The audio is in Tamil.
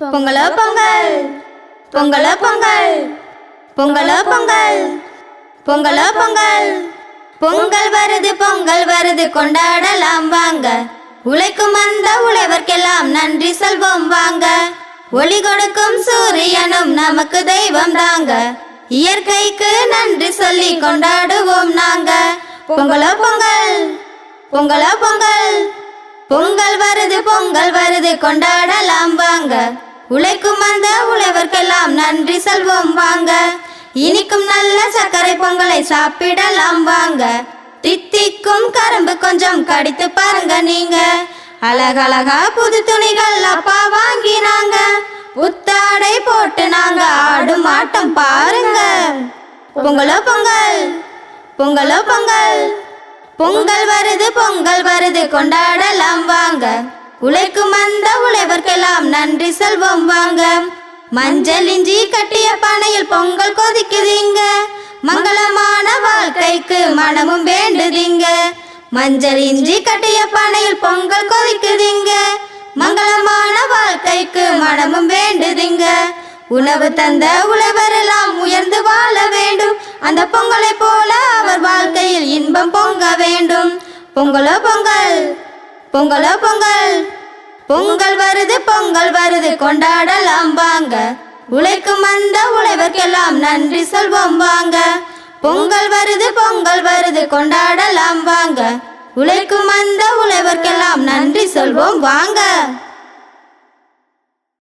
பொங்கலோ பொங்கல் பொங்கலோ பொங்கல் பொங்கலோ பொங்கல் பொங்கலோ பொங்கல் பொங்கல் வருது கொண்டாடலாம் வாங்க. உழைக்கும் அந்த உழைவர்க்கெல்லாம் நன்றி சொல்வோம் வாங்க. ஒளி கொடுக்கும் சூரியனும் நமக்கு தெய்வம் தாங்க. இயற்கைக்கு நன்றி சொல்லி கொண்டாடுவோம் நாங்க. பொங்கலோ பொங்கல் பொங்கலோ பொங்கல் பொங்கல் வருது கொண்டாடலாம் வாங்க. உழைக்கும் அந்த உழைவர்க்கெல்லாம் நன்றி சொல்வோம் வாங்க. இனிக்கும் நல்ல சர்க்கரை பொங்கலை சாப்பிடலாம் வாங்க. தித்திக்கும் கரும்பு கொஞ்சம் கடித்து பாருங்க நீங்க. அழகழகா புது துணிகள் அப்பா வாங்கினாங்க. புத்தாடை போட்டு நாங்க ஆடும் ஆட்டம் பாருங்க. பொங்கலோ பொங்கல் பொங்கலோ பொங்கல் பொங்கல் வருது கொண்டாடலாம் வாங்க. உழைக்கும் அந்த உழைவர்க்கெல்லாம் நன்றி சொல்வோம் வாங்க. மஞ்சள் இஞ்சி கட்டிய பானையில் பொங்கல் கொதிக்குதுங்க. மங்களமான வாழ்க்கைக்கு மனமும் வேண்டுதுங்க. மஞ்சள் இஞ்சி கட்டிய பானையில் பொங்கல் கொதிக்குதுங்க. மங்களமான வாழ்க்கைக்கு மனமும் வேண்டுதுங்க. உணவு தந்த உழைவரெல்லாம் உயர்ந்து வாழ வேண்டும். அந்த பொங்கலை போல அவர் வாழ்க்கையில் இன்பம் பொங்க வேண்டும். பொங்கலோ பொங்கல் பொங்கலோ பொங்கல் பொங்கல் வருது கொண்டாடலாம் வாங்க. உழைக்கும் அந்த உழைவர்க்கெல்லாம் நன்றி சொல்வோம் வாங்க. பொங்கல் வருது கொண்டாடலாம் வாங்க. உழைக்கும் அந்த உழைவர்க்கெல்லாம் நன்றி சொல்வோம் வாங்க.